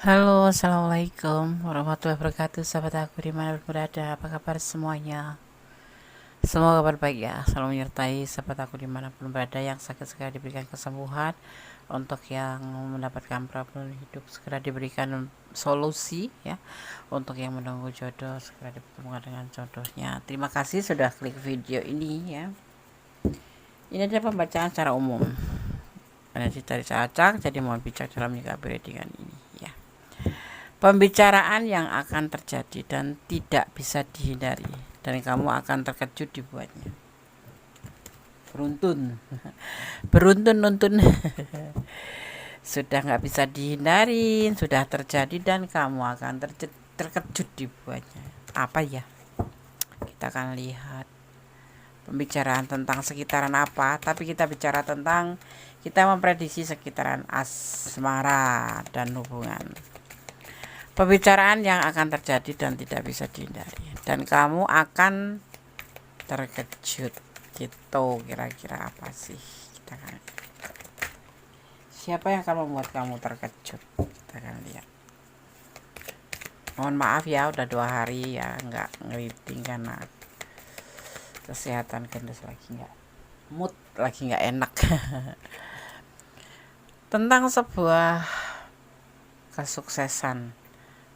Halo, assalamualaikum warahmatullahi wabarakatuh. Sahabat aku dimanapun berada, apa kabar semuanya? Semoga kabar baik ya, selalu menyertai sahabat aku dimanapun berada. Yang sakit segera diberikan kesembuhan, untuk yang mendapatkan problem hidup segera diberikan solusi ya, untuk yang menunggu jodoh segera dipertemukan dengan jodohnya. Terima kasih sudah klik video ini ya. Ini adalah pembacaan secara umum, ada dari acak, jadi mohon bijak dalam menyikapi readingan ini ya. Pembicaraan yang akan terjadi dan tidak bisa dihindari, dan kamu akan terkejut dibuatnya. Beruntun, beruntun nuntun. Sudah nggak bisa dihindarin, sudah terjadi dan kamu akan terkejut dibuatnya. Apa ya? Kita akan lihat pembicaraan tentang sekitaran apa, tapi kita bicara tentang, kita memprediksi sekitaran asmara dan hubungan. Pembicaraan yang akan terjadi dan tidak bisa dihindari, dan kamu akan terkejut gitu. Kira-kira apa sih? Siapa yang akan membuat kamu terkejut? Kita akan lihat. Mohon maaf ya, udah 2 hari ya nggak ngeriting karena kesehatan Gendes lagi nggak mood, lagi nggak enak. Tentang sebuah kesuksesan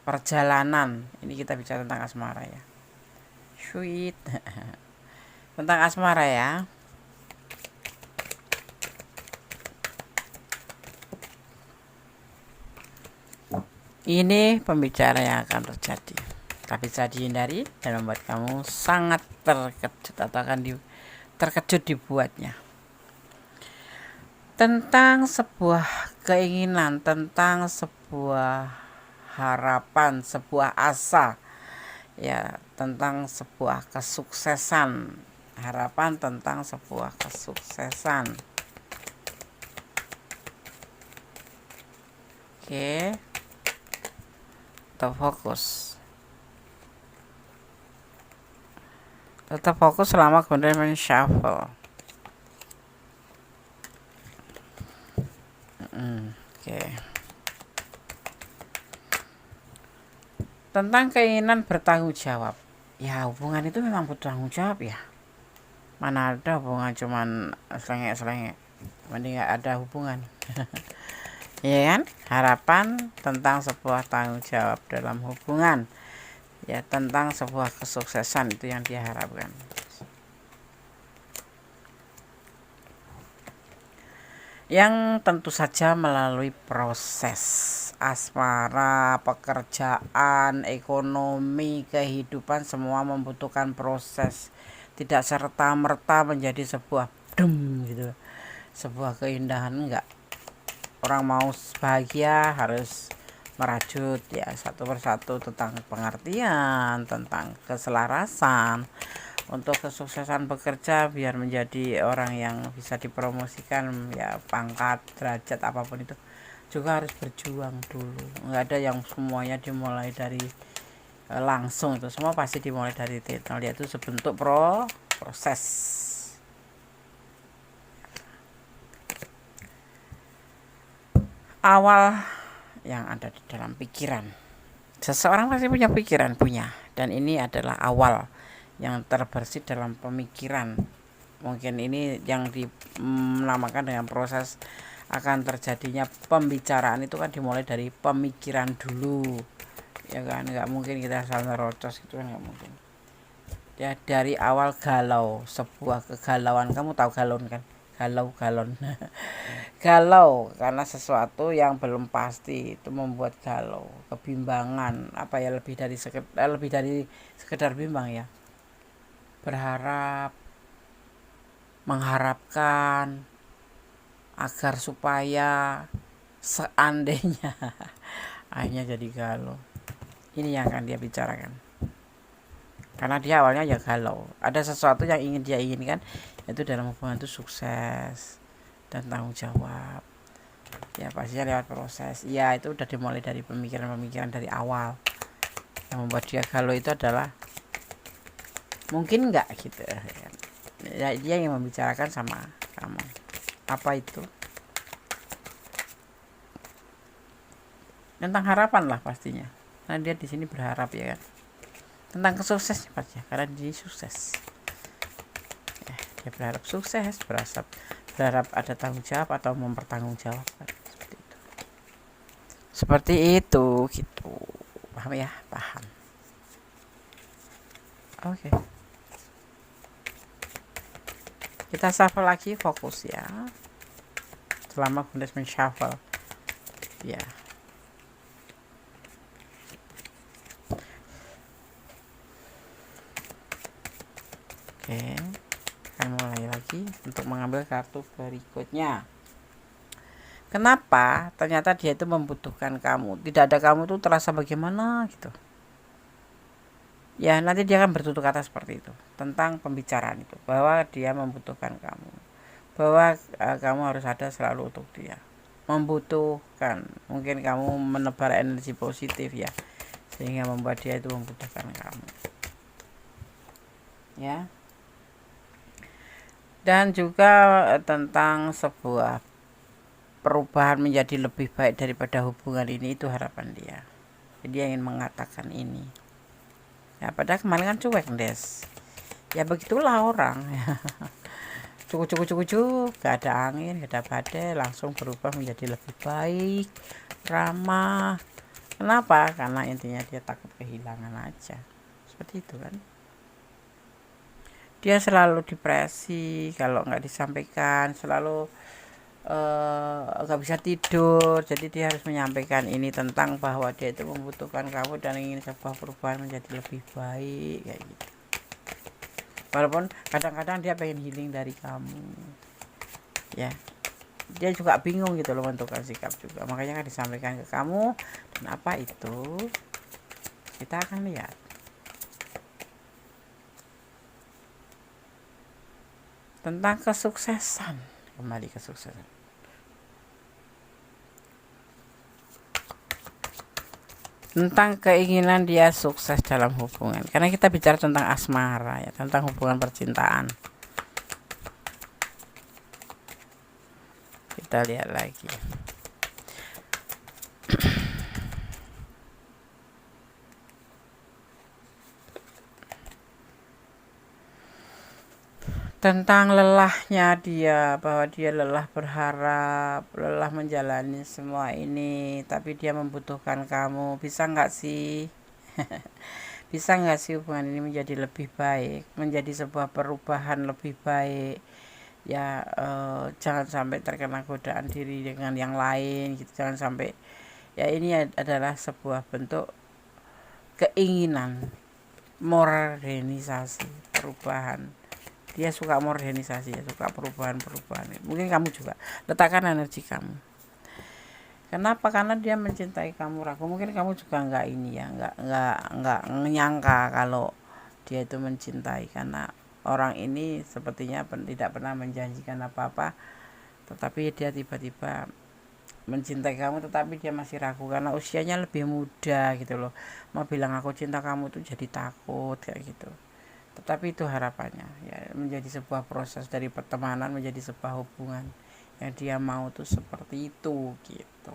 perjalanan, ini kita bicara tentang asmara ya. Sweet. Tentang asmara ya. Ini pembicara yang akan terjadi, tapi bisa dihindari dan membuat kamu sangat terkejut atau akan terkejut dibuatnya. Tentang sebuah keinginan, tentang sebuah harapan, sebuah asa, ya, tentang sebuah kesuksesan, harapan tentang sebuah kesuksesan. Oke, tetap fokus. Tetap fokus selama kemudian men-shuffle. Oke. Tentang keinginan bertanggung jawab. Ya, hubungan itu memang butuh tanggung jawab ya. Mana ada hubungan cuman selengek-selengek. Mending gak ada hubungan. Ya kan? Harapan tentang sebuah tanggung jawab dalam hubungan. Ya, tentang sebuah kesuksesan itu yang dia harapkan. Yang tentu saja melalui proses asmara, pekerjaan, ekonomi, kehidupan, semua membutuhkan proses. Tidak serta-merta menjadi sebuah gitu, sebuah keindahan, enggak. Orang mau bahagia harus merajut ya, satu persatu, tentang pengertian, tentang keselarasan. Untuk kesuksesan bekerja, biar menjadi orang yang bisa dipromosikan ya, pangkat, derajat, apapun itu juga harus berjuang dulu. Nggak ada yang semuanya dimulai dari langsung, itu semua pasti dimulai dari titel, yaitu sebentuk proses. Awal yang ada di dalam pikiran, seseorang pasti punya pikiran, dan ini adalah awal yang terbersih dalam pemikiran. Mungkin ini yang dinamakan dengan proses akan terjadinya pembicaraan, itu kan dimulai dari pemikiran dulu ya kan. Nggak mungkin kita salah rocos, itu kan nggak mungkin ya. Dari awal galau, sebuah kegalauan, kamu tahu galon kan, galon. Galau karena sesuatu yang belum pasti, itu membuat galau, kebimbangan, apa ya, lebih dari sekedar bimbang ya, berharap, mengharapkan agar supaya, seandainya. Akhirnya jadi galau. Ini yang akan dia bicarakan, karena dia awalnya ya galau, ada sesuatu yang ingin dia inginkan, yaitu dalam hubungan itu sukses dan tanggung jawab ya, pastinya lewat proses ya. Itu udah dimulai dari pemikiran-pemikiran dari awal. Yang membuat dia galau itu adalah mungkin enggak gitu ya, dia yang membicarakan sama kamu. Apa itu? tentang harapan lah pastinya. Karena dia di sini berharap ya kan. Tentang kesuksesan pastinya, karena dia sukses. Ya, dia berharap sukses, berharap ada tanggung jawab atau mempertanggungjawabkan. Seperti itu gitu. Paham ya? Paham. Oke. Kita shuffle lagi, fokus ya. Selama Gundes men-shuffle. Ya. Oke. Akan mulai lagi untuk mengambil kartu berikutnya. Kenapa? Ternyata dia itu membutuhkan kamu. Tidak ada kamu tuh terasa bagaimana gitu. Ya, nanti dia akan bertutur kata seperti itu tentang pembicaraan itu, bahwa dia membutuhkan kamu, bahwa kamu harus ada selalu untuk dia, membutuhkan. Mungkin kamu menebar energi positif ya, sehingga membuat dia itu membutuhkan kamu ya. Dan juga tentang sebuah perubahan menjadi lebih baik daripada hubungan ini, itu harapan dia. Jadi dia ingin mengatakan ini ya, padahal kemarin kan cuek Des. Ya begitulah orang ya. Cukup gak ada angin, gak ada badai, langsung berubah menjadi lebih baik, ramah. Kenapa? Karena intinya dia takut kehilangan aja. Seperti itu kan. Dia selalu depresi kalau nggak disampaikan, selalu nggak bisa tidur. Jadi dia harus menyampaikan ini tentang bahwa dia itu membutuhkan kamu dan ingin sebuah perubahan menjadi lebih baik kayak gitu. Walaupun kadang-kadang dia pengen healing dari kamu ya, dia juga bingung gitu loh menentukan sikap juga, makanya kan disampaikan ke kamu. Dan apa itu kita akan lihat. Tentang kesuksesan, kembali kesuksesan. Tentang keinginan dia sukses dalam hubungan, karena kita bicara tentang asmara ya, tentang hubungan percintaan. Kita lihat lagi. Tentang lelahnya dia, bahwa dia lelah berharap, lelah menjalani semua ini, tapi dia membutuhkan kamu. Bisa nggak sih? Bisa nggak sih hubungan ini menjadi lebih baik, menjadi sebuah perubahan lebih baik ya. Jangan sampai terkena godaan diri dengan yang lain gitu, jangan sampai ya. Ini adalah sebuah bentuk keinginan modernisasi, perubahan. Dia suka modernisasi ya, suka perubahan-perubahan. Mungkin kamu juga letakkan energi kamu. Kenapa? Karena dia mencintai kamu, ragu. Mungkin kamu juga nggak ini ya, nggak menyangka kalau dia itu mencintai, karena orang ini sepertinya tidak pernah menjanjikan apa-apa, tetapi dia tiba-tiba mencintai kamu, tetapi dia masih ragu karena usianya lebih muda gitu loh. Mau bilang aku cinta kamu tuh jadi takut kayak gitu. Tetapi itu harapannya ya, menjadi sebuah proses dari pertemanan menjadi sebuah hubungan yang dia mau tuh seperti itu gitu.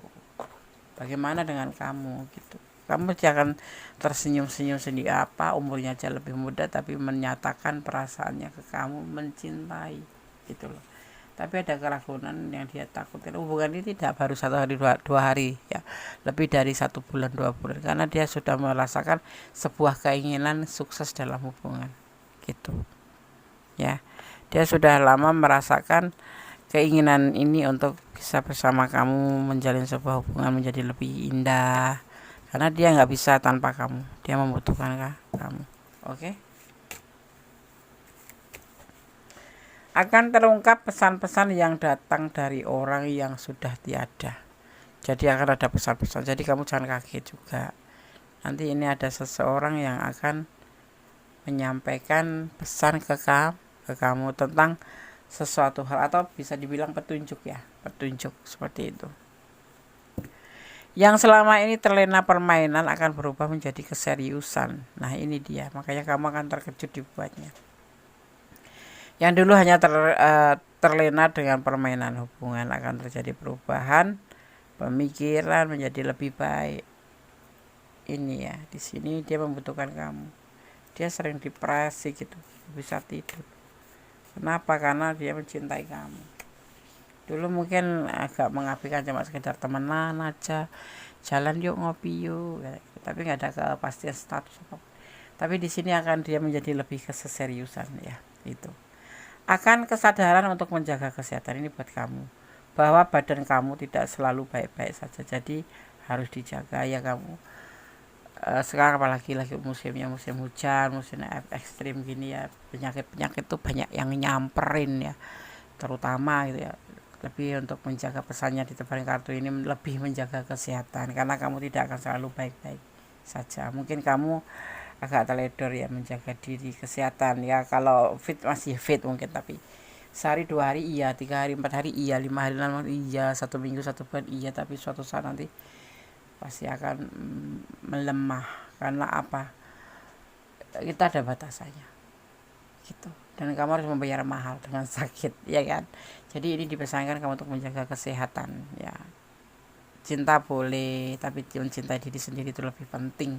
Bagaimana dengan kamu gitu? Kamu jangan tersenyum-senyum sendiri, apa umurnya aja lebih muda tapi menyatakan perasaannya ke kamu, mencintai gitu loh. Tapi ada keraguan yang dia takutkan. Hubungan ini tidak baru 1 hari 2 hari ya, lebih dari 1 bulan 2 bulan, karena dia sudah merasakan sebuah keinginan sukses dalam hubungan gitu ya. Dia sudah lama merasakan keinginan ini untuk bisa bersama kamu, menjalin sebuah hubungan menjadi lebih indah, karena dia nggak bisa tanpa kamu, dia membutuhkan kamu. Oke. Akan terungkap pesan-pesan yang datang dari orang yang sudah tiada. Jadi akan ada pesan-pesan, jadi kamu jangan kaget juga. Nanti ini ada seseorang yang akan menyampaikan pesan ke kamu tentang sesuatu hal, atau bisa dibilang petunjuk ya, petunjuk seperti itu. Yang selama ini terlena permainan akan berubah menjadi keseriusan. Nah ini dia, makanya kamu akan terkejut dibuatnya. Yang dulu hanya terlena dengan permainan hubungan akan terjadi perubahan pemikiran menjadi lebih baik. Ini ya, di sini dia membutuhkan kamu. Dia sering depresi gitu, bisa tidur. Kenapa? Karena dia mencintai kamu. Dulu mungkin agak mengabaikan, cuma sekedar temenan aja, jalan yuk, ngopi yuk, tapi nggak ada kepastian status apa. Tapi di sini akan dia menjadi lebih keseriusan ya, itu. Akan kesadaran untuk menjaga kesehatan ini buat kamu, bahwa badan kamu tidak selalu baik-baik saja, jadi harus dijaga ya kamu. Sekarang apalagi lagi musimnya musim hujan, musim ekstrim gini ya, penyakit tuh banyak yang nyamperin ya, terutama gitu ya. Lebih untuk menjaga pesannya di depan kartu ini, lebih menjaga kesehatan, karena kamu tidak akan selalu baik-baik saja. Mungkin kamu agak teledor ya menjaga diri kesehatan ya, kalau fit masih fit mungkin, tapi sehari 2 hari iya, 3 hari 4 hari iya, 5 hari iya, 1 minggu 1 bulan iya, tapi suatu saat nanti pasti akan melemah. Karena apa? Kita ada batasannya gitu, dan kamu harus membayar mahal dengan sakit ya kan. Jadi ini dipesankan kamu untuk menjaga kesehatan ya. Cinta boleh, tapi mencintai diri sendiri itu lebih penting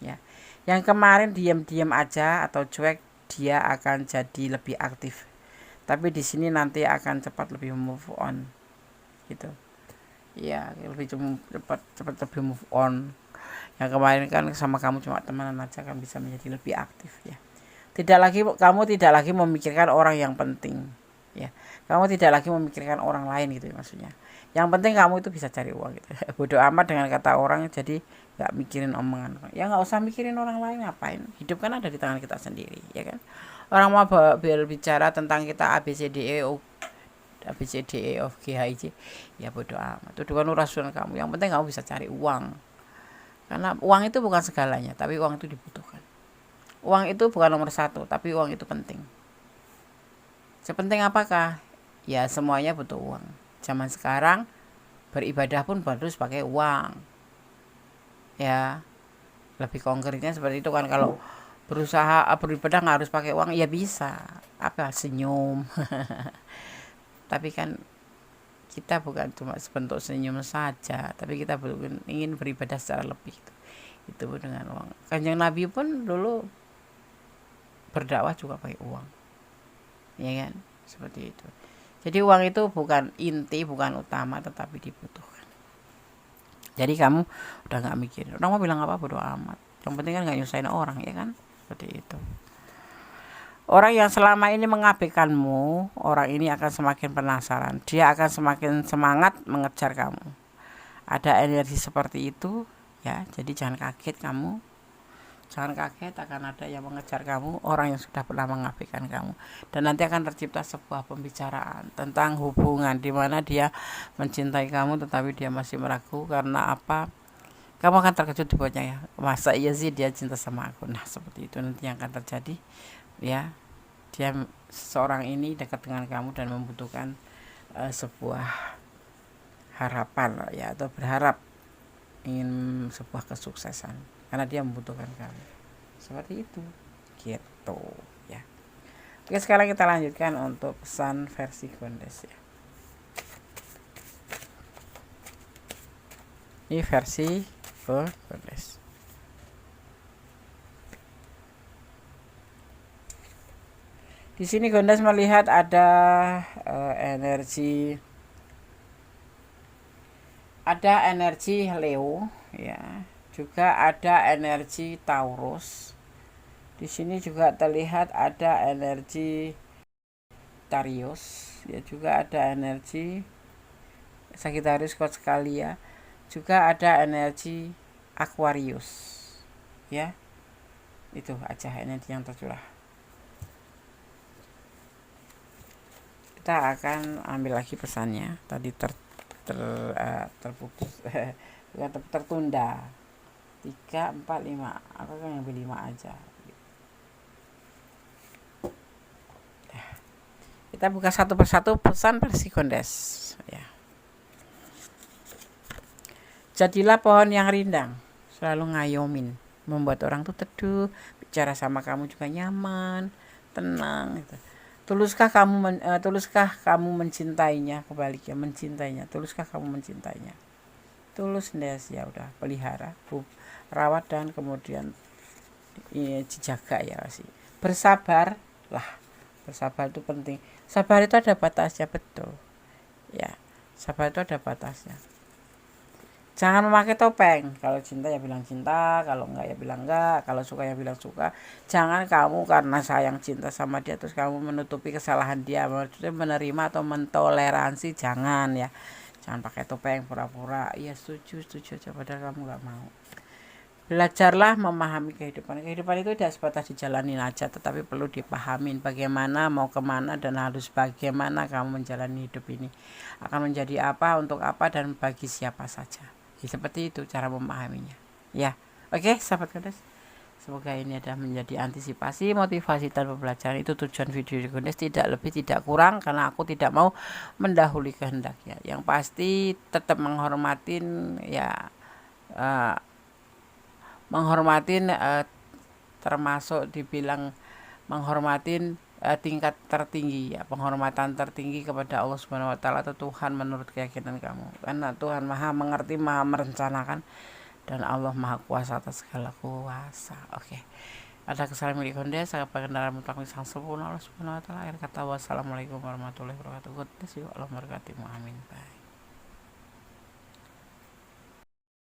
ya. Yang kemarin diam-diam aja atau cuek, dia akan jadi lebih aktif, tapi di sini nanti akan cepat lebih move on gitu ya, lebih cepat lebih move on. Yang kemarin kan sama kamu cuma temenan aja, kan bisa menjadi lebih aktif ya. Kamu tidak lagi memikirkan orang yang penting ya. Kamu tidak lagi memikirkan orang lain gitu ya, maksudnya. Yang penting kamu itu bisa cari uang gitu. Bodoh amat dengan kata orang, jadi nggak mikirin omongan. Ya nggak usah mikirin orang lain, ngapain? Hidup kan ada di tangan kita sendiri ya kan. Orang mau berbicara tentang kita A B C D E of G H I J, ya bodoh amat. Itu kan urusan kamu. Yang penting kamu bisa cari uang. Karena uang itu bukan segalanya, tapi uang itu dibutuhkan. Uang itu bukan nomor 1, tapi uang itu penting. Sepenting apakah? Ya semuanya butuh uang. Zaman sekarang beribadah pun harus pakai uang. Ya, lebih konkretnya seperti itu kan. Kalau berusaha beribadah nggak harus pakai uang, ya bisa. Apa? Senyum. Tapi kan kita bukan cuma sebentuk senyum saja, tapi kita ingin beribadah secara lebih. Itu pun dengan uang. Kanjeng Nabi pun dulu berdakwah juga pakai uang, ya kan, seperti itu. Jadi uang itu bukan inti, bukan utama, tetapi dibutuhkan. Jadi kamu udah nggak mikir orang mau bilang apa, bodo amat. Yang penting kan nggak nyusahin orang, ya kan, seperti itu. Orang yang selama ini mengabaikanmu, orang ini akan semakin penasaran. Dia akan semakin semangat mengejar kamu. Ada energi seperti itu ya, jadi jangan kaget kamu. Jangan kaget akan ada yang mengejar kamu, orang yang sudah pernah mengabaikan kamu. Dan nanti akan tercipta sebuah pembicaraan tentang hubungan di mana dia mencintai kamu tetapi dia masih meragu. Karena apa? Kamu akan terkejut dibuatnya ya. Masa iya sih dia cinta sama aku? Nah, seperti itu nanti yang akan terjadi ya. Dia seorang ini dekat dengan kamu dan membutuhkan sebuah harapan ya, atau berharap ingin sebuah kesuksesan karena dia membutuhkan kamu. Seperti itu gitu ya. Oke, sekarang kita lanjutkan untuk pesan versi Gondes ya. Ini versi Gondes. Di sini Gondes melihat ada energi Leo ya, juga ada energi Taurus. Di sini juga terlihat ada energi Tarius, ya, juga ada energi Sagittarius Kotskalia, juga ada energi Aquarius ya. Itu aja energi yang tercurah. Kita akan ambil lagi pesannya. Tadi terputus tertunda 3, 4, 5. Aku kan yang 5 aja. Kita buka satu persatu pesan versi Gondes ya. Jadilah pohon yang rindang, selalu ngayomin, membuat orang tuh teduh, bicara sama kamu juga nyaman, tenang gitu. Tuluskah kamu mencintainya? Kebaliknya, mencintainya. Tuluskah kamu mencintainya? Tulus Ndes, ya udah, pelihara, rawat, dan kemudian dijaga ya sih. Bersabar lah, bersabar itu penting. Sabar itu ada batasnya, betul ya, sabar itu ada batasnya. Jangan memakai topeng. Kalau cinta ya bilang cinta, kalau enggak ya bilang enggak, kalau suka ya bilang suka. Jangan kamu karena sayang cinta sama dia terus kamu menutupi kesalahan dia, maksudnya menerima atau mentoleransi, jangan ya. Jangan pakai topeng pura-pura iya setuju aja padahal kamu nggak mau. Belajarlah memahami kehidupan. Kehidupan itu tidak sebatas dijalanin aja, tetapi perlu dipahamin bagaimana, mau kemana, dan harus bagaimana kamu menjalani hidup ini. Akan menjadi apa, untuk apa, dan bagi siapa saja. Ya, seperti itu cara memahaminya. Ya, oke, sahabat Gondes. Semoga ini ada menjadi antisipasi, motivasi, dan pembelajaran. Itu tujuan video Gondes, tidak lebih tidak kurang, karena aku tidak mau mendahului kehendaknya. Yang pasti tetap menghormatin ya, termasuk dibilang menghormatin tingkat tertinggi ya, penghormatan tertinggi kepada Allah Subhanahu wa taala atau Tuhan menurut keyakinan kamu. Karena Tuhan Maha mengerti, Maha merencanakan, dan Allah Maha kuasa atas segala kuasa. Oke. Ada kesalahan milik Gondes, saya kendaraan mutlak sang sempurna Allah Subhanahu wa taala. Akhir kata wassalamualaikum warahmatullahi wabarakatuh. Allah memberkati. Amin. Bye.